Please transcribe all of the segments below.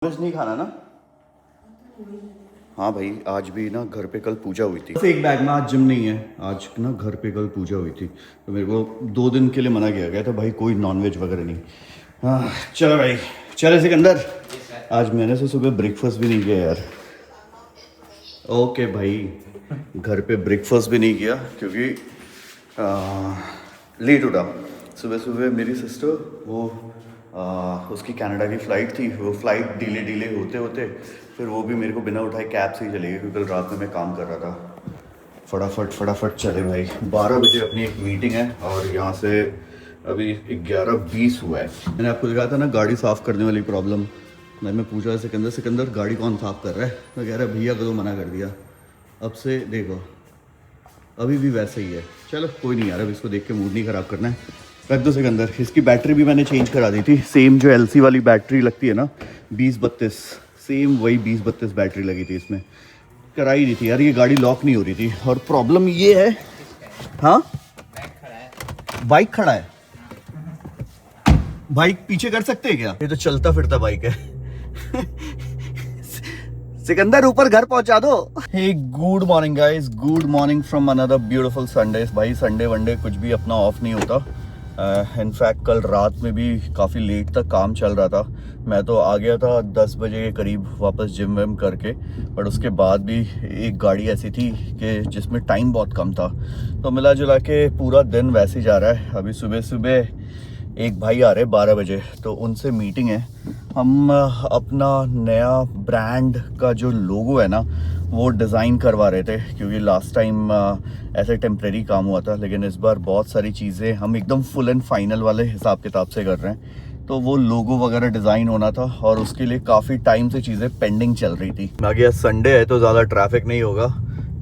Nonveg नहीं खाना ना। हाँ भाई, आज भी ना घर पे कल पूजा हुई थी। एक बैग में आज जिम नहीं है, आज ना घर पे कल पूजा हुई थी तो मेरे को 2 दिन के लिए मना किया गया था भाई, कोई नॉनवेज वगैरह नहीं। हाँ चलो भाई, चले सिकंदर। आज मैंने से सुबह ब्रेकफास्ट भी नहीं किया यार। ओके भाई, घर पे ब्रेकफास्ट भी नहीं किया क्योंकि लेट उठा। सुबह सुबह मेरी सिस्टर वो उसकी कनाडा की फ़्लाइट थी, वो फ़्लाइट डिले होते होते फिर वो भी मेरे को बिना उठाए कैब से ही चली गई क्योंकि कल रात में मैं काम कर रहा था। फटाफट चले भाई। 12 बजे अपनी एक मीटिंग है और यहाँ से अभी 11:20 हुआ है। मैंने आपको दिखाया था ना गाड़ी साफ़ करने वाली प्रॉब्लम। मैंने पूछा सिकंदर गाड़ी कौन साफ़ कर रहा है? मैं कह रहा भैया को तो मना कर दिया। अब से देखो अभी भी वैसे ही है। चलो कोई नहीं यार, अब इसको देख के मूड नहीं ख़राब करना है। रख दो सिकंदर। इसकी बैटरी भी मैंने चेंज करा दी थी, सेम जो एलसी वाली बैटरी लगती है ना 2032, सेम वही 2032 बैटरी लगी थी इसमें, कराई दी थी यार। ये गाड़ी लॉक नहीं हो रही थी और प्रॉब्लम ये है। हाँ बाइक खड़ा है, बाइक पीछे कर सकते हैं क्या? ये तो चलता फिरता बाइक है। सिकंदर ऊपर घर पहुंचा दो। Hey good morning guys, good morning from another beautiful Sunday. भाई संडे वनडे कुछ भी अपना ऑफ नहीं होता। इनफैक्ट कल रात में भी काफ़ी लेट तक काम चल रहा था। मैं तो आ गया था 10 बजे के करीब वापस जिम विम करके, बट उसके बाद भी एक गाड़ी ऐसी थी कि जिसमें टाइम बहुत कम था, तो मिला जुला के पूरा दिन वैसे ही जा रहा है। अभी सुबह सुबह एक भाई आ रहे 12 बजे, तो उनसे मीटिंग है। हम अपना नया ब्रांड का जो लोगो है ना वो डिज़ाइन करवा रहे थे क्योंकि लास्ट टाइम ऐसे टेम्प्रेरी काम हुआ था, लेकिन इस बार बहुत सारी चीज़ें हम एकदम फुल एंड फाइनल वाले हिसाब किताब से कर रहे हैं। तो वो लोगो वगैरह डिज़ाइन होना था और उसके लिए काफ़ी टाइम से चीज़ें पेंडिंग चल रही थी। बाकी आज संडे है तो ज़्यादा ट्रैफिक नहीं होगा।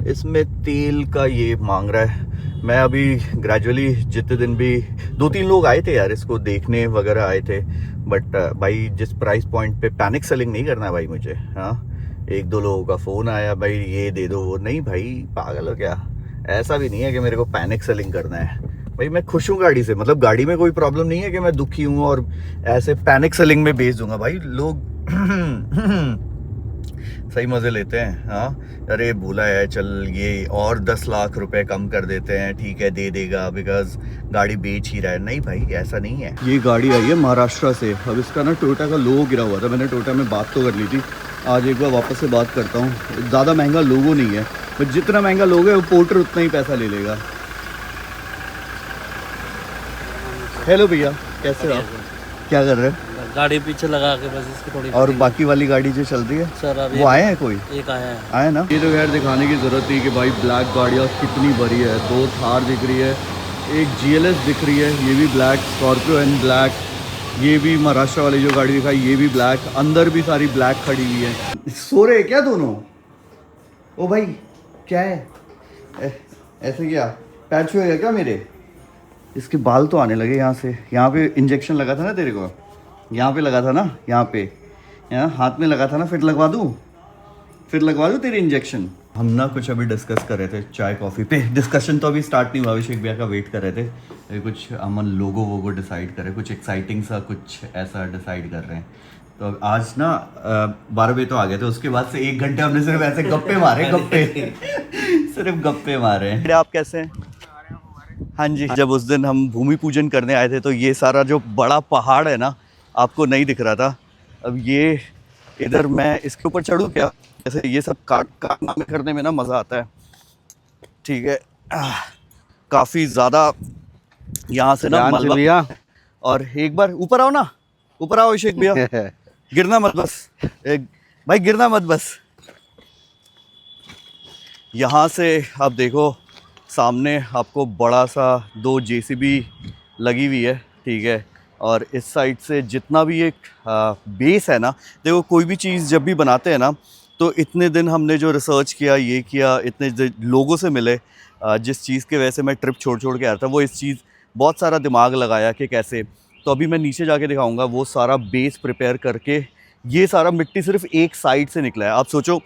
इसमें तेल का ये मांग रहा है। मैं अभी ग्रेजुअली जितने दिन भी 2-3 लोग आए थे यार, इसको देखने वगैरह आए थे, बट भाई जिस प्राइस पॉइंट पे पैनिक सेलिंग नहीं करना है भाई मुझे। हाँ 1-2 लोगों का फ़ोन आया, भाई ये दे दो, वो नहीं भाई पागल हो क्या? ऐसा भी नहीं है कि मेरे को पैनिक सेलिंग करना है भाई। मैं खुश हूँ गाड़ी से, मतलब गाड़ी में कोई प्रॉब्लम नहीं है कि मैं दुखी हूँ और ऐसे पैनिक सेलिंग में बेच दूंगा भाई। लोग सही मज़े लेते हैं। हाँ अरे बोला है चल ये और 10 लाख रुपए कम कर देते हैं, ठीक है दे देगा बिकॉज गाड़ी बेच ही रहा है। नहीं भाई ऐसा नहीं है। ये गाड़ी आई है महाराष्ट्र से। अब इसका ना टोयोटा का लोगो गिरा हुआ था, मैंने टोयोटा में बात तो कर ली थी, आज एक बार वापस से बात करता हूँ। ज़्यादा महंगा लोगो नहीं है, बट जितना महंगा लोगो है वो पोर्टर उतना ही पैसा ले लेगा। हेलो भैया, कैसे हो आप? क्या कर रहे हैं? गाड़ी पीछे लगा के बस इसकी थोड़ी। और बाकी वाली गाड़ी जो चल रही है सर अभी वो आए हैं कोई? एक आया है। आए ना। ये तो खैर दिखाने की ज़रूरत थी कि भाई ब्लैक गाड़ियाँ कितनी बड़ी है। 2 थार दिख रही है, एक GLS दिख रही है, ये भी ब्लैक, स्कॉर्पियो एंड ब्लैक, ये भी महाराष्ट्र वाली जो गाड़ी दिखाई ये भी ब्लैक, अंदर भी सारी ब्लैक खड़ी हुई है। सो रहे क्या दोनों? ओ भाई क्या है ऐसे क्या पैच हुआ क्या मेरे? इसके बाल तो आने लगे यहाँ से। यहाँ पे इंजेक्शन लगा था ना तेरे को, यहाँ पे लगा था ना, यहाँ पे यहाँ हाथ में लगा था ना, फिर लगवा दूँ तेरे इंजेक्शन। हम ना कुछ अभी डिस्कस कर रहे थे चाय कॉफ़ी पे। डिस्कशन तो अभी स्टार्ट नहीं हुआ, अभिषेक भैया का वेट कर रहे थे। अभी कुछ अमन लोगो वोगो डिसाइड कर रहे हैं, कुछ एक्साइटिंग सा कुछ ऐसा डिसाइड कर रहे हैं। तो आज ना 12 बजे तो आ गए थे, उसके बाद से 1 घंटे हमने सिर्फ ऐसे गप्पे मारे, सिर्फ गप्पे मारे हैं। आप कैसे हैं? हाँ जी, जब उस दिन हम भूमि पूजन करने आए थे तो ये सारा जो बड़ा पहाड़ है ना आपको नहीं दिख रहा था। अब ये इधर मैं इसके ऊपर चढ़ूँ क्या? जैसे ये सब काटना करने में ना मज़ा आता है। ठीक है, काफ़ी ज़्यादा यहाँ से ना मलबा। और एक बार ऊपर आओ ना, ऊपर आओ अभिषेक भैया। गिरना मत बस भाई, गिरना मत बस। यहाँ से आप देखो सामने आपको बड़ा सा 2 JCB लगी हुई है, ठीक है। और इस साइड से जितना भी एक बेस है ना, देखो कोई भी चीज़ जब भी बनाते हैं ना तो इतने दिन हमने जो रिसर्च किया, ये किया, इतने लोगों से मिले, जिस चीज़ के वजह से मैं ट्रिप छोड़ के आया था, वो इस चीज़ बहुत सारा दिमाग लगाया कि कैसे। तो अभी मैं नीचे जाके दिखाऊंगा वो सारा बेस प्रिपेयर करके। ये सारा मिट्टी सिर्फ एक साइड से निकला है। आप सोचो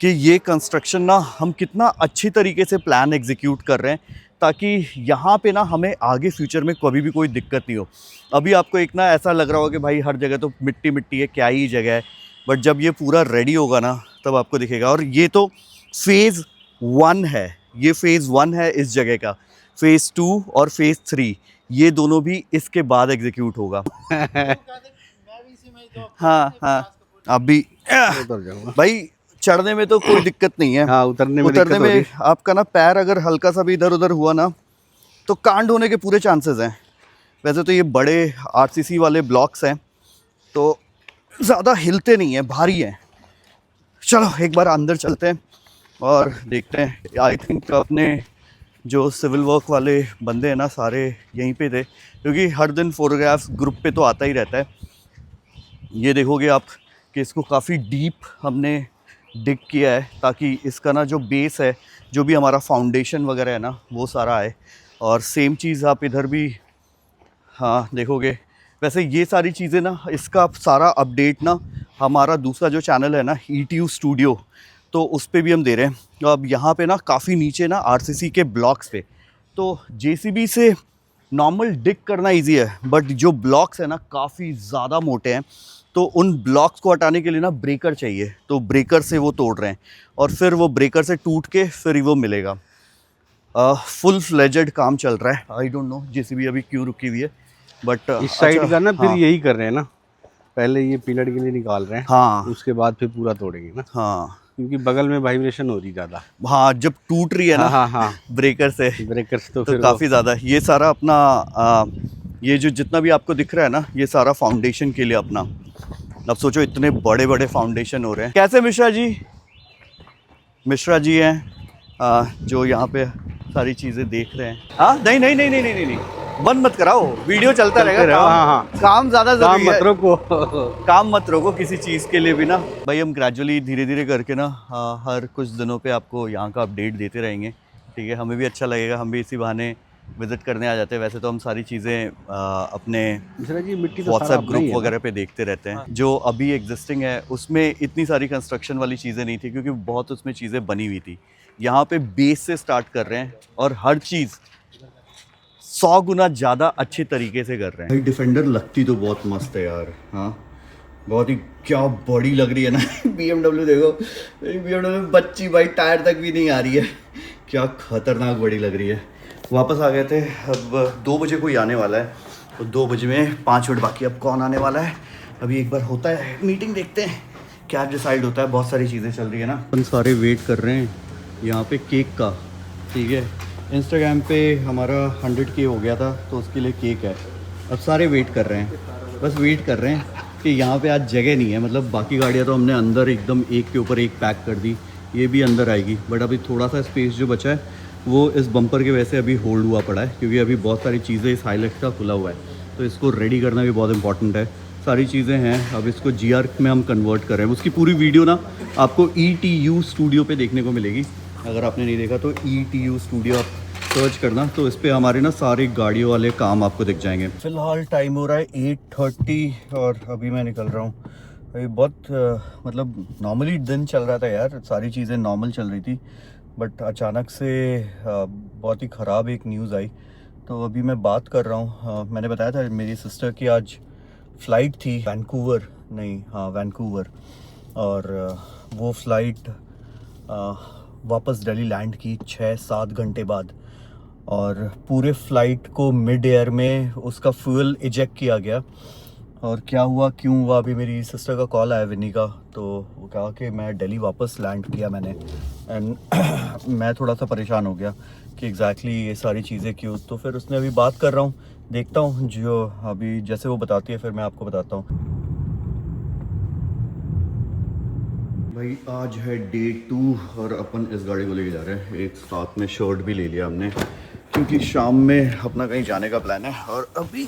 कि ये कंस्ट्रक्शन ना हम कितना अच्छी तरीके से प्लान एग्जीक्यूट कर रहे हैं ताकि यहाँ पे ना हमें आगे फ्यूचर में कभी भी कोई दिक्कत नहीं हो। अभी आपको एक ना ऐसा लग रहा होगा कि भाई हर जगह तो मिट्टी मिट्टी है, क्या ही जगह है, बट जब ये पूरा रेडी होगा ना तब आपको दिखेगा। और ये तो फेज़ 1 है, ये फेज़ 1 है इस जगह का। फेज़ 2 और फेज़ 3 ये दोनों भी इसके बाद एग्जीक्यूट होगा। हाँ हाँ, आप भी उतर जाऊंगा भाई, चढ़ने में तो कोई दिक्कत नहीं है। हाँ, उतरने में उतरने दिक्कत हो रही में आपका ना पैर अगर हल्का सा भी इधर उधर हुआ ना तो कांड होने के पूरे चांसेस हैं। वैसे तो ये बड़े आरसीसी वाले ब्लॉक्स हैं तो ज़्यादा हिलते नहीं हैं, भारी हैं। चलो एक बार अंदर चलते हैं और देखते हैं। आई थिंक अपने जो सिविल वर्क वाले बंदे हैं ना सारे यहीं पे थे, क्योंकि हर दिन फोटोग्राफ्स ग्रुप पे तो आता ही रहता है। ये देखोगे आप कि इसको काफ़ी डीप हमने डिग किया है ताकि इसका ना जो बेस है, जो भी हमारा फाउंडेशन वगैरह है ना, वो सारा आए। और सेम चीज़ आप इधर भी हाँ देखोगे। वैसे ये सारी चीज़ें ना, इसका सारा अपडेट ना हमारा दूसरा जो चैनल है ना ETU स्टूडियो, तो उस पे भी हम दे रहे हैं। तो अब यहाँ पे ना काफ़ी नीचे ना RCC के ब्लॉक्स पे तो JCB से नॉर्मल डिग करना इजी है, बट जो ब्लॉक्स है ना काफ़ी ज़्यादा मोटे हैं, तो उन ब्लॉक्स को हटाने के लिए ना ब्रेकर चाहिए। तो ब्रेकर से वो तोड़ रहे हैं और फिर वो ब्रेकर से टूट के फिर वो मिलेगा। फुल फ्लेजेड काम चल रहा है। आई डोंट नो JCB अभी क्यों रुकी हुई है, बट इस साइड का ना फिर हाँ, यही कर रहे हैं ना, पहले ये पिलर के लिए निकाल रहे हैं, हाँ उसके बाद फिर पूरा तोड़ेंगे ना, हाँ क्योंकि बगल में वाइब्रेशन हो रही ज़्यादा। हाँ, जब टूट रही है ना हाँ हाँ ब्रेकर से ब्रेकर्स तो तो फिर काफ़ी ज़्यादा। ये सारा अपना ये जो जितना भी आपको दिख रहा है ना, ये सारा फाउंडेशन के लिए अपना। अब सोचो इतने बड़े बड़े फाउंडेशन हो रहे हैं। कैसे मिश्रा जी? मिश्रा जी हैं जो यहाँ पे सारी चीज़ें देख रहे हैं। हाँ नहीं नहीं नहीं नहीं नहीं नहीं, नहीं। बंद मत कराओ, वीडियो चलता रहेगा। काम, हाँ हाँ काम ज़्यादा काम जरूरी है। मत रोको काम मत रोको किसी चीज़ के लिए भी ना भाई। हम ग्रेजुअली धीरे धीरे करके ना हर कुछ दिनों पे आपको यहाँ का अपडेट देते रहेंगे, ठीक है। हमें भी अच्छा लगेगा, हम भी इसी बहाने विज़िट करने आ जाते हैं। वैसे तो हम सारी चीज़ें अपने मिश्रा जी मिट्टी तो सारा व्हाट्सएप अपना ही ग्रुप है ना। वगैरह पे देखते रहते हैं। जो अभी एग्जिस्टिंग है उसमें इतनी सारी कंस्ट्रक्शन वाली चीज़ें नहीं थी, क्योंकि बहुत उसमें चीज़ें बनी हुई थी। यहाँ पे बेस से स्टार्ट कर रहे हैं और हर चीज़ 100 गुना ज़्यादा अच्छे तरीके से कर रहे हैं। भाई डिफेंडर लगती तो बहुत मस्त है यार। हाँ बहुत ही क्या बड़ी लग रही है ना। BMW देखो, BMW बच्ची भाई टायर तक भी नहीं आ रही है, क्या खतरनाक बड़ी लग रही है। वापस आ गए थे। अब 2 बजे कोई आने वाला है, तो 2 बजे में 5 मिनट बाकी। अब कौन आने वाला है अभी एक बार होता है मीटिंग, देखते हैं क्या डिसाइड होता है। बहुत सारी चीज़ें चल रही है ना। अपन सारे वेट कर रहे हैं यहाँ पे केक का, ठीक है। इंस्टाग्राम पे हमारा 100K हो गया था तो उसके लिए केक है। अब सारे वेट कर रहे हैं, बस वेट कर रहे हैं कि यहाँ पे आज जगह नहीं है। मतलब बाकी गाड़ियाँ तो हमने अंदर एकदम एक के ऊपर एक पैक कर दी, ये भी अंदर आएगी। बट अभी थोड़ा सा स्पेस जो बचा है वो इस बम्पर के वजह से अभी होल्ड हुआ पड़ा है, क्योंकि अभी बहुत सारी चीज़ें इस हाईलाइट का खुला हुआ है, तो इसको रेडी करना भी बहुत इंपॉर्टेंट है। सारी चीज़ें हैं, अब इसको GR में हम कन्वर्ट कर रहे हैं। उसकी पूरी वीडियो ना आपको ETU स्टूडियो पे देखने को मिलेगी। अगर आपने नहीं देखा तो ETU स्टूडियो आप सर्च करना, तो इस पर हमारे ना सारे गाड़ियों वाले काम आपको दिख जाएंगे। फ़िलहाल टाइम हो रहा है 8:30 और अभी मैं निकल रहा हूँ। अभी बहुत मतलब नॉर्मली दिन चल रहा था यार, सारी चीज़ें नॉर्मल चल रही थी, बट अचानक से बहुत ही ख़राब एक न्यूज़ आई। तो अभी मैं बात कर रहा हूँ, मैंने बताया था मेरी सिस्टर की आज फ़्लाइट थी वैंकूवर, और वो फ़्लाइट वापस दिल्ली लैंड की 6-7 घंटे बाद, और पूरे फ़्लाइट को मिड एयर में उसका फ्यूल इजेक्ट किया गया। और क्या हुआ क्यों हुआ, अभी मेरी सिस्टर का कॉल आया विनी का, तो वो कहा कि मैं दिल्ली वापस लैंड किया मैंने, एंड मैं थोड़ा सा परेशान हो गया कि एग्जैक्टली ये सारी चीज़ें क्यों। तो फिर उसने अभी बात कर रहा हूँ, देखता हूँ जो अभी जैसे वो बताती है फिर मैं आपको बताता हूँ। भाई आज है डे 2 और अपन इस गाड़ी को लेके जा रहे हैं। एक साथ में शर्ट भी ले लिया हमने, क्योंकि शाम में अपना कहीं जाने का प्लान है। और अभी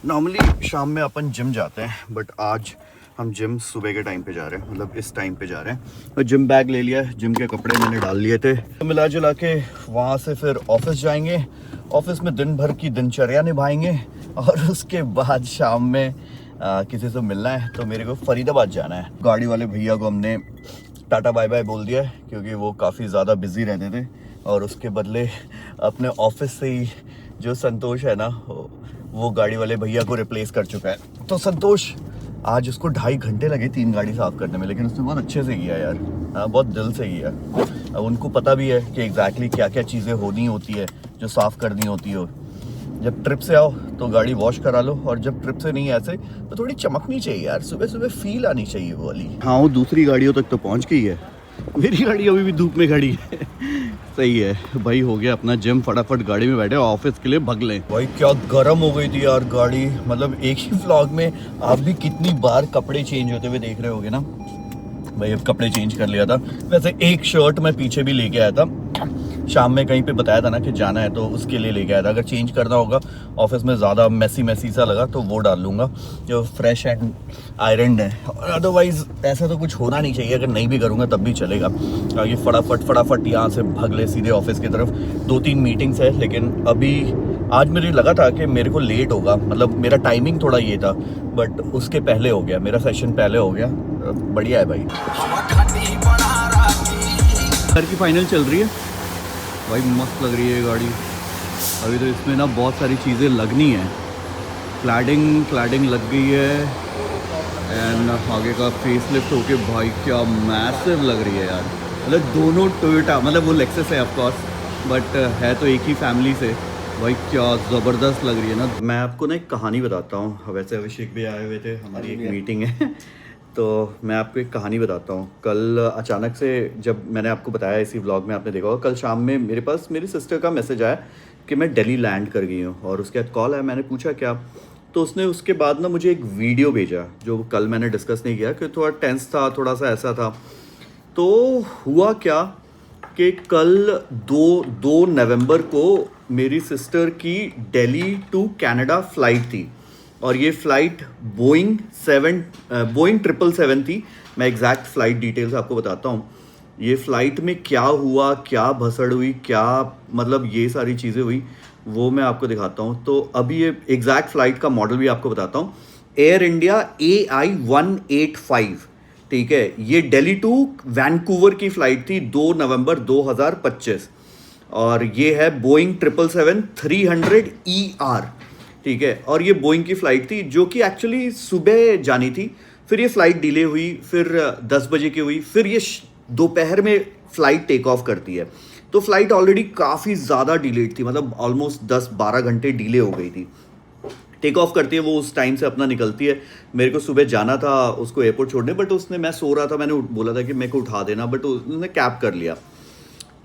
नॉर्मली शाम में अपन जिम जाते हैं, बट आज हम जिम सुबह के टाइम पे जा रहे हैं, मतलब इस टाइम पे जा रहे हैं। और जिम बैग ले लिया है, जिम के कपड़े मैंने डाल लिए थे। तो मिला जुला के वहाँ से फिर ऑफिस जाएंगे, ऑफिस में दिन भर की दिनचर्या निभाएंगे, और उसके बाद शाम में किसी से मिलना है। तो मेरे को फरीदाबाद जाना है। गाड़ी वाले भैया को हमने टाटा बाय बाय बोल दिया है, क्योंकि वो काफ़ी ज़्यादा बिजी रहते थे, और उसके बदले अपने ऑफिस से ही जो संतोष है ना, वो गाड़ी वाले भैया को रिप्लेस कर चुका है। तो संतोष आज उसको 2.5 घंटे लगे 3 गाड़ी साफ़ करने में, लेकिन उसने बहुत अच्छे से किया यार, बहुत दिल से किया। अब उनको पता भी है कि एग्जैक्टली क्या क्या चीज़ें होनी होती है जो साफ़ करनी होती हो। जब ट्रिप से आओ तो गाड़ी वॉश करा लो, और जब ट्रिप से नहीं ऐसे तो थोड़ी चमकनी चाहिए यार, सुबह सुबह फील आनी चाहिए वो वाली। हाँ, वो दूसरी गाड़ियों तक तो पहुंच गई है, मेरी गाड़ी अभी भी धूप में खड़ी है। सही है भाई, हो गया अपना जिम, फटाफट गाड़ी में बैठे ऑफिस के लिए भग लें। भाई क्या गर्म हो गई थी यार गाड़ी, मतलब एक ही व्लॉग में आप भी कितनी बार कपड़े चेंज होते हुए देख रहे होगे ना। भाई अब कपड़े चेंज कर लिया था, वैसे एक शर्ट मैं पीछे भी लेके आया था, शाम में कहीं पे बताया था ना कि जाना है तो उसके लिए लेके आया था। अगर चेंज करना होगा ऑफिस में, ज़्यादा मैसी सा लगा तो वो डाल लूँगा जो फ्रेश एंड आयरन है, और अदरवाइज़ ऐसा तो कुछ होना नहीं चाहिए। अगर नहीं भी करूँगा तब भी चलेगा। आगे फटाफट यहाँ से भग ले सीधे ऑफिस की तरफ। 2-3 मीटिंग्स है, लेकिन अभी आज मुझे लगा था कि मेरे को लेट होगा, मतलब मेरा टाइमिंग थोड़ा ये था, बट उसके पहले हो गया, मेरा सेशन पहले हो गया। बढ़िया है भाई। घर की फाइनल चल रही है भाई, मस्त लग रही है गाड़ी। अभी तो इसमें ना बहुत सारी चीज़ें लगनी है, क्लैडिंग लग गई है, एंड आगे का फेस लिफ्ट होके भाई क्या मैसिव लग रही है यार। मतलब दोनों टोयोटा, मतलब वो लेक्सस है ऑफकोर्स, बट है तो एक ही फैमिली से। भाई क्या ज़बरदस्त लग रही है ना। मैं आपको ना एक कहानी बताता हूँ, वैसे अभिषेक भी आए हुए थे, हमारी एक मीटिंग है तो मैं आपको एक कहानी बताता हूँ। कल अचानक से, जब मैंने आपको बताया इसी व्लॉग में आपने देखा होगा, कल शाम में मेरे पास मेरी सिस्टर का मैसेज आया कि मैं दिल्ली लैंड कर गई हूँ, और उसके बाद कॉल आया। मैंने पूछा क्या, तो उसने उसके बाद ना मुझे एक वीडियो भेजा जो कल मैंने डिस्कस नहीं किया, कि थोड़ा टेंस था, थोड़ा सा ऐसा था। तो हुआ क्या कि कल 2 नवंबर को मेरी सिस्टर की दिल्ली टू कनाडा फ़्लाइट थी, और ये फ़्लाइट बोइंग 777 थी। मैं एग्जैक्ट फ़्लाइट डिटेल्स आपको बताता हूँ। ये फ़्लाइट में क्या हुआ, क्या भसड़ हुई, क्या मतलब ये सारी चीज़ें हुई, वो मैं आपको दिखाता हूँ। तो अभी ये एग्जैक्ट फ़्लाइट का मॉडल भी आपको बताता हूँ। एयर इंडिया AI-185, ठीक है। ये दिल्ली टू वैंकूवर की फ़्लाइट थी 2 नवंबर 2025, और ये है बोइंग 777-300ER, ठीक है। और ये बोइंग की फ़्लाइट थी जो कि एक्चुअली सुबह जानी थी, फिर ये फ़्लाइट डिले हुई, फिर 10 बजे की हुई, फिर ये दोपहर में फ़्लाइट टेक ऑफ करती है। तो फ़्लाइट ऑलरेडी काफ़ी ज़्यादा डिलेड थी, मतलब ऑलमोस्ट 10-12 घंटे डिले हो गई थी। टेक ऑफ करती है वो, उस टाइम से अपना निकलती है। मेरे को सुबह जाना था उसको एयरपोर्ट छोड़ने, बट उसने, मैं सो रहा था, मैंने बोला था कि मेरे को उठा देना, बट उसने कैब कर लिया।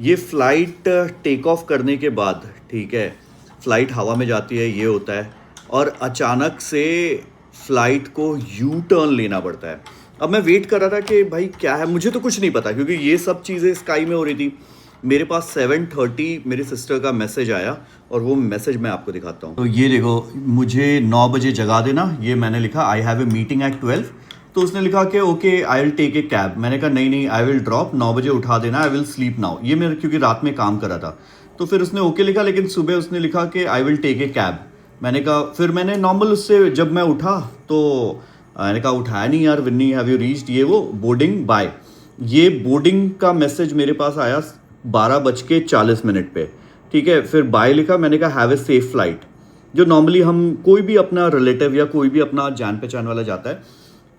ये फ़्लाइट टेक ऑफ करने के बाद, ठीक है, फ़्लाइट हवा में जाती है, ये होता है, और अचानक से फ़्लाइट को यू टर्न लेना पड़ता है। अब मैं वेट कर रहा था कि भाई क्या है, मुझे तो कुछ नहीं पता, क्योंकि ये सब चीज़ें स्काई में हो रही थी। मेरे पास 7:30 मेरी सिस्टर का मैसेज आया, और वो मैसेज मैं आपको दिखाता हूँ। तो ये देखो, मुझे 9 बजे जगा देना, ये मैंने लिखा, I have a meeting at 12। तो उसने लिखा कि okay I will take a cab. मैंने कहा नहीं आई विल ड्रॉप, 9 बजे उठा देना, आई विल स्लीप नाउ। ये मेरे, क्योंकि रात में काम करा था, तो फिर उसने ओके लिखा, लेकिन सुबह उसने लिखा कि I will take a cab. मैंने कहा, फिर मैंने नॉर्मल उससे, जब मैं उठा तो मैंने कहा उठाया नहीं यार, विन्नी हैव यू रीच्ड, ये वो बोर्डिंग बाय। ये बोर्डिंग का मैसेज मेरे पास आया 12:40 पे, ठीक है। फिर बाय लिखा, मैंने कहा हैव ए सेफ फ्लाइट, जो नॉर्मली हम कोई भी अपना रिलेटिव या कोई भी अपना जान पहचान वाला जाता है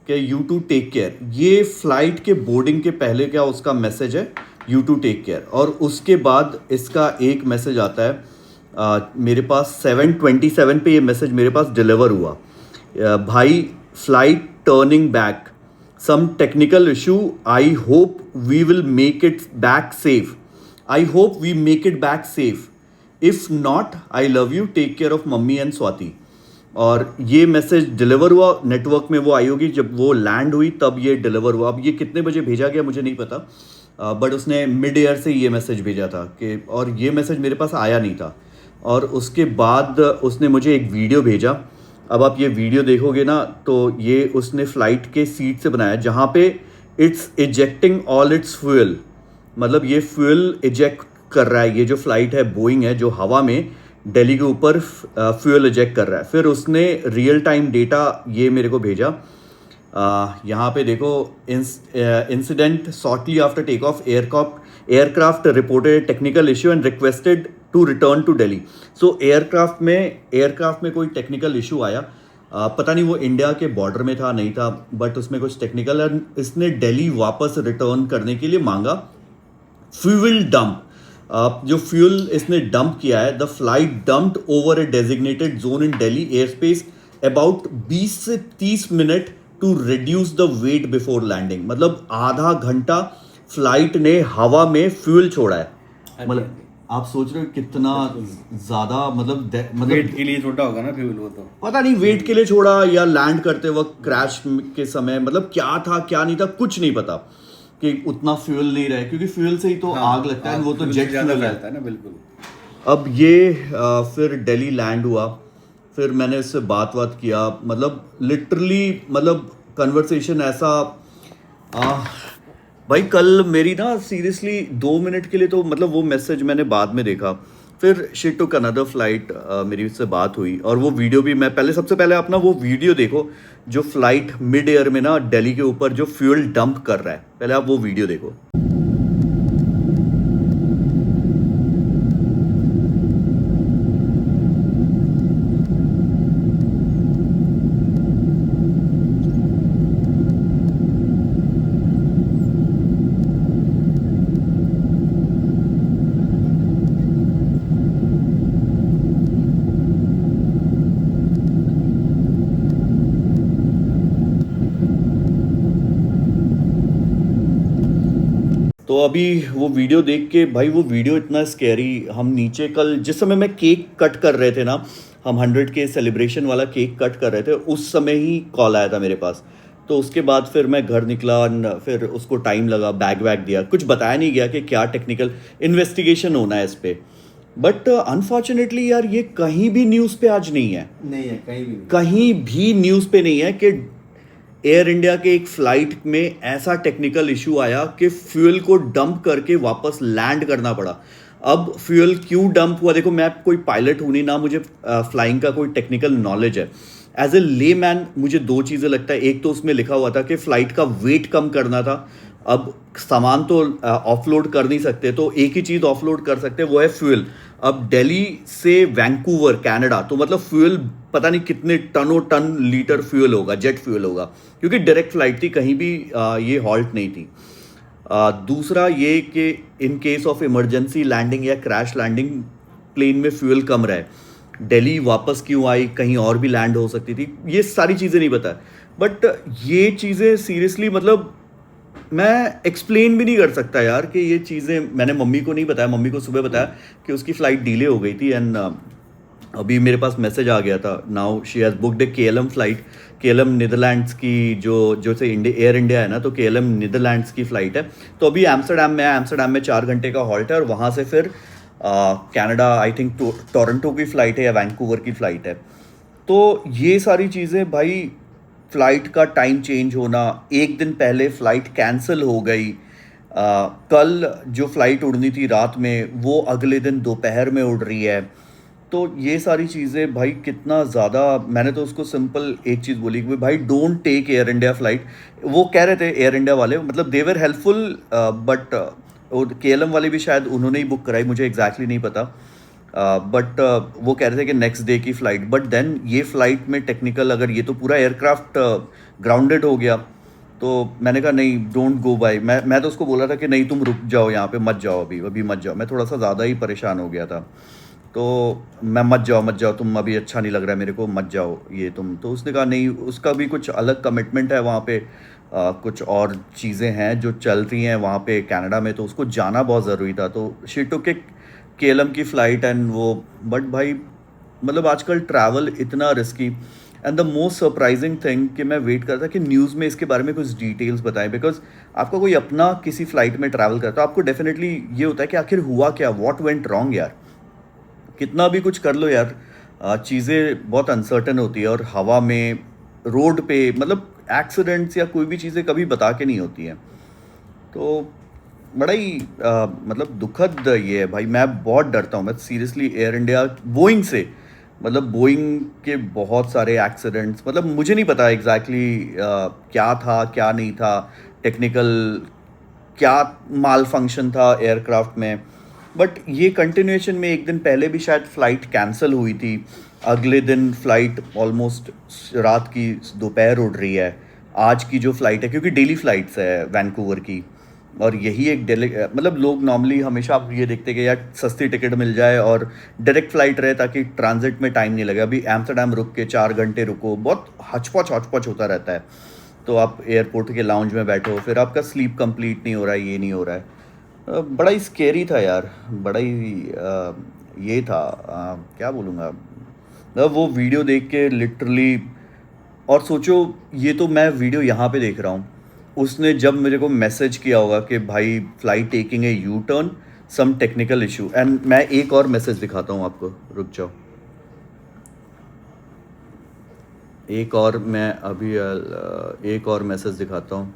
कि यू टू टेक केयर। ये फ्लाइट के बोर्डिंग के पहले क्या उसका मैसेज है, यू टू टेक केयर, और उसके बाद इसका एक मैसेज आता है मेरे पास 7:27 पे। ये मैसेज मेरे पास डिलीवर हुआ, भाई flight turning back, some technical issue, I hope we will make it back safe, I hope we make it back safe, if not I love you, take care of mummy and Swati. और ये message deliver हुआ, network में वो आई होगी, जब वो land हुई तब ये डिलीवर हुआ। अब ये कितने बजे भेजा गया मुझे नहीं पता, बट उसने मिड एयर से ये मैसेज भेजा था कि, और ये मैसेज मेरे पास आया नहीं था। और उसके बाद उसने मुझे एक वीडियो भेजा। अब आप ये वीडियो देखोगे ना, तो ये उसने फ़्लाइट के सीट से बनाया, जहाँ पे it's ejecting all it's fuel, मतलब ये फ्यूल इजेक्ट कर रहा है। ये जो फ्लाइट है बोइंग है, जो हवा में दिल्ली के ऊपर फ्यूल इजेक्ट कर रहा है। फिर उसने रियल टाइम डेटा ये मेरे को भेजा, यहाँ पे देखो, incident shortly after take off aircraft reported technical issue and requested to return to Delhi. So aircraft में कोई टेक्निकल इशू आया, पता नहीं वो इंडिया के बॉर्डर में था नहीं था, बट उसमें कुछ टेक्निकल, इसने दिल्ली वापस रिटर्न करने के लिए मांगा फ्यूल डंप। जो फ्यूल इसने डंप किया है, the flight dumped over a designated zone in Delhi air space about 20 से 30 minute to reduce the weight before landing. मतलब आधा घंटा फ्लाइट ने हवा में फ्यूल छोड़ा है। मतलब आप सोच रहे हो कितना ज्यादा, मतलब वेट के लिए छोटा होगा ना फ्यूल वो तो। पता नहीं वेट के लिए छोड़ा या लैंड करते वक्त क्रैश के समय, मतलब क्या था क्या नहीं था कुछ नहीं पता कि उतना फ्यूल नहीं रहे, क्योंकि फ्यूल से ही तो आग लगता है, वो तो जेट फ्यूल है ना। बिल्कुल। अब ये फिर दिल्ली लैंड हुआ, फिर मैंने इससे बात किया, मतलब लिटरली मतलब कन्वर्सेशन ऐसा भाई कल मेरी ना सीरियसली 2 मिनट के लिए तो मतलब वो मैसेज मैंने बाद में देखा, फिर शी टुक अनदर फ्लाइट, मेरी उससे बात हुई और वो वीडियो भी मैं पहले, सबसे पहले अपना वो वीडियो देखो जो फ्लाइट मिड एयर में ना दिल्ली के ऊपर जो फ्यूल डंप कर रहा है, पहले आप वो वीडियो देखो। तो अभी वो वीडियो देख के भाई, वो वीडियो इतना स्कैरी, हम नीचे कल जिस समय मैं केक कट कर रहे थे ना, हम 100 के सेलिब्रेशन वाला केक कट कर रहे थे, उस समय ही कॉल आया था मेरे पास। तो उसके बाद फिर मैं घर निकला, फिर उसको टाइम लगा, बैग वैग दिया, कुछ बताया नहीं गया कि क्या टेक्निकल इन्वेस्टिगेशन होना है इस पर। बट अनफॉर्चुनेटली यार ये कहीं भी न्यूज़ पे आज नहीं है, कहीं भी न्यूज़ पे नहीं है कि एयर इंडिया के एक फ्लाइट में ऐसा टेक्निकल इशू आया कि फ्यूल को डंप करके वापस लैंड करना पड़ा। अब फ्यूल क्यों डंप हुआ, देखो मैं कोई पायलट हूँ नहीं, ना मुझे फ्लाइंग का कोई टेक्निकल नॉलेज है। एज ए ले मैन मुझे 2 चीज़ें लगता है, एक तो उसमें लिखा हुआ था कि फ्लाइट का वेट कम करना था, अब सामान तो ऑफलोड कर नहीं सकते, तो एक ही चीज़ ऑफलोड कर सकते हैं, वो है फ्यूल। अब दिल्ली से वैंकूवर कनाडा, तो मतलब फ्यूल पता नहीं कितने टनों टन लीटर फ्यूल होगा, जेट फ्यूल होगा, क्योंकि डायरेक्ट फ्लाइट थी, कहीं भी ये हॉल्ट नहीं थी। दूसरा ये कि in case of emergency landing या क्रैश लैंडिंग प्लेन में फ्यूल कम रहे, दिल्ली वापस क्यों आई, कहीं और भी लैंड हो सकती थी, ये सारी चीज़ें नहीं पता। बट ये चीज़ें सीरियसली मतलब मैं एक्सप्लेन भी नहीं कर सकता यार कि ये चीज़ें, मैंने मम्मी को नहीं बताया, मम्मी को सुबह बताया कि उसकी फ़्लाइट डिले हो गई थी, एंड अभी मेरे पास मैसेज आ गया था, now she has booked A KLM flight, KLM Netherlands की, जो से एयर इंडिया है ना, तो KLM नीदरलैंड्स की फ़्लाइट है। तो अभी एम्स्टर्डम में 4 घंटे का हॉल्ट है, और वहाँ से फिर कनाडा, आई थिंक टोरंटो की फ़्लाइट है या वैंकूवर की फ़्लाइट है। तो ये सारी चीज़ें भाई, फ़्लाइट का टाइम चेंज होना, एक दिन पहले फ़्लाइट कैंसिल हो गई, कल जो फ़्लाइट उड़नी थी रात में वो अगले दिन दोपहर में उड़ रही है। तो ये सारी चीज़ें भाई कितना ज़्यादा, मैंने तो उसको सिंपल एक चीज़ बोली कि भाई don't take Air India flight. वो कह रहे थे एयर इंडिया वाले, मतलब they were helpful, but KLM वाले भी शायद उन्होंने ही बुक कराई, मुझे एग्जैक्टली नहीं पता, बट वो कह रहे थे कि नेक्स्ट डे की फ़्लाइट, बट देन ये फ़्लाइट में टेक्निकल, अगर ये तो पूरा एयरक्राफ्ट ग्राउंडेड हो गया, तो मैंने कहा नहीं, डोंट गो बाय। मैं तो उसको बोला था कि नहीं तुम रुक जाओ यहाँ पे, मत जाओ, अभी मत जाओ। मैं थोड़ा सा ज़्यादा ही परेशान हो गया था, तो मैं मत जाओ तुम, अभी अच्छा नहीं लग रहा है मेरे को, मत जाओ ये तुम। तो उसने कहा नहीं, उसका भी कुछ अलग कमिटमेंट है वहाँ पे, कुछ और चीज़ें हैं जो चल रही हैं वहाँ पे कनाडा में, तो उसको जाना बहुत ज़रूरी था, तो शी टुक के KLM की फ़्लाइट एंड वो। बट भाई मतलब आजकल ट्रैवल इतना risky, and the most surprising thing कि मैं वेट करता कि न्यूज़ में इसके बारे में कुछ डिटेल्स बताएं, बिकॉज आपका कोई अपना किसी फ़्लाइट में ट्रैवल करता है, आपको डेफिनेटली ये होता है कि आखिर हुआ क्या, व्हाट वेंट रॉन्ग यार। कितना भी कुछ कर लो यार, चीज़ें बहुत अनसर्टन होती है, और हवा में, रोड पे, मतलब एक्सीडेंट्स या कोई भी चीज़ें कभी बता के नहीं होती हैं। तो बड़ा ही मतलब दुखद ये है भाई, मैं बहुत डरता हूँ मैं सीरियसली एयर इंडिया, बोइंग से, मतलब बोइंग के बहुत सारे एक्सीडेंट्स, मतलब मुझे नहीं पता एग्जैक्टली क्या था क्या नहीं था, टेक्निकल क्या माल फंक्शन था एयरक्राफ्ट में, बट ये कंटिन्यूएशन में एक दिन पहले भी शायद फ़्लाइट कैंसिल हुई थी, अगले दिन फ्लाइट ऑलमोस्ट रात की दोपहर उड़ रही है। आज की जो फ़्लाइट है, क्योंकि डेली फ़्लाइट्स है वैंकूवर की, और यही एक मतलब लोग नॉर्मली हमेशा आप ये देखते कि यार सस्ती टिकट मिल जाए और डायरेक्ट फ़्लाइट रहे ताकि ट्रांजिट में टाइम नहीं लगे। अभी एम्स्टर्डम रुक के 4 घंटे रुको, बहुत हचपच होता रहता है। तो आप एयरपोर्ट के लाउंज में बैठो, फिर आपका स्लीप कंप्लीट नहीं हो रहा है, ये नहीं हो रहा है। बड़ा ही स्केरी था यार, बड़ा ही ये था, क्या बोलूँगा, मतलब वो वीडियो देख के लिटरली। और सोचो, ये तो मैं वीडियो यहाँ पे देख रहा हूँ, उसने जब मेरे को मैसेज किया होगा कि भाई flight taking a U turn, some technical issue. And मैं एक और मैसेज दिखाता हूँ आपको, रुक जाओ, एक और मैं अभी एक और मैसेज दिखाता हूँ।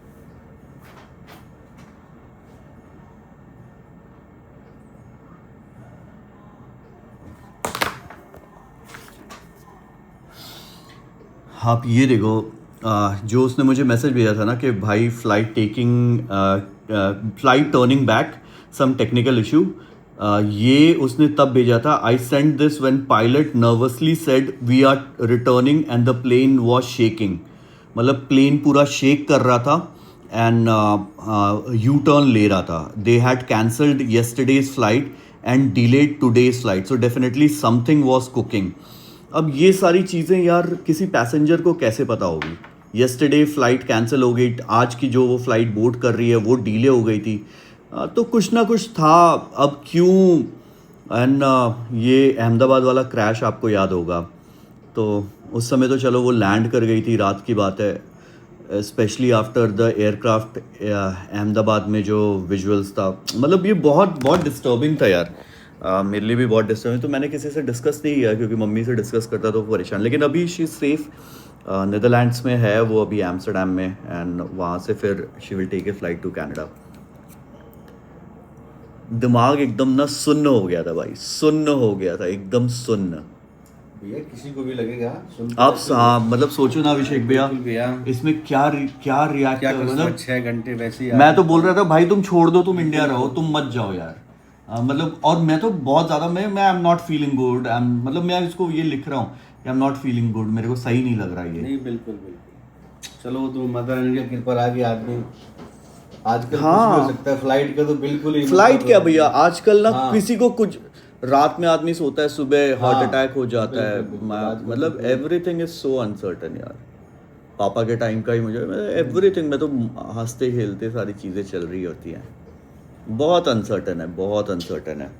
आप ये देखो, जो उसने मुझे मैसेज भेजा था ना कि भाई flight turning back, some technical issue, ये उसने तब भेजा था। I send this when pilot nervously said we are returning and the plane was shaking. मतलब प्लेन पूरा शेक कर रहा था एंड यू टर्न ले रहा था। They had cancelled yesterday's flight and delayed today's flight, so definitely something was cooking. अब ये सारी चीज़ें यार किसी पैसेंजर को कैसे पता होगी? येस्टरडे फ़्लाइट कैंसिल हो गई, आज की जो वो फ़्लाइट बोर्ड कर रही है वो डिले हो गई थी, तो कुछ ना कुछ था। अब क्यों? एंड ये अहमदाबाद वाला क्रैश आपको याद होगा, तो उस समय तो चलो वो लैंड कर गई थी, रात की बात है। Specially after the aircraft Ahmedabad में जो विजुअल्स था, मतलब ये बहुत बहुत डिस्टर्बिंग था यार। मेरे लिए भी बहुत डिस्टर्बिंग। तो मैंने किसी से डिस्कस नहीं किया, क्योंकि मम्मी से डिस्कस करता तो परेशान। लेकिन अभी शी सेफ, नीदरलैंड्स में है वो अभी, एम्स्टर्डम में, एंड वहाँ से फिर she will take a flight to Canada. दिमाग एकदम ना सुन्न हो गया था भाई, सुन्न हो गया था, एकदम सुन्न। भैया किसी को भी लगेगा सुन आप हाँ, मतलब सोचो ना अभिषेक भैया, बिल्कुल भैया, इसमें क्या रिएक्ट क्या कर, कर मतलब 6 घंटे वैसे ही मैं तो बोल रहा था भाई तुम छोड़ दो, तुम इंडिया रहो, तुम मत जाओ यार। मतलब और मैं तो बहुत ज़्यादा मैं I am not feeling good, मतलब मैं इसको ये लिख रहा हूँ कि I am not feeling good, मेरे को सही नहीं लग रहा ये। नहीं, बिल्कुल बिल्कुल। चलो वो तो मदर इंडिया की कृपा आ गई, आदमी आजकल हाँ। कुछ भी हो सकता है। फ्लाइट का तो बिल्कुल ही फ्लाइट क्या भैया, आजकल ना हाँ। किसी को कुछ, रात में आदमी सोता है, सुबह हार्ट हाँ, अटैक हो जाता है। बिल्कुल, बिल्कुल, आजकल मतलब तो- एवरीथिंग इज सो अनसर्टन यार। पापा के टाइम का ही मुझे एवरीथिंग में तो हंसते खेलते सारी चीज़ें चल रही होती हैं। बहुत अनसर्टन है, बहुत अनसर्टन है।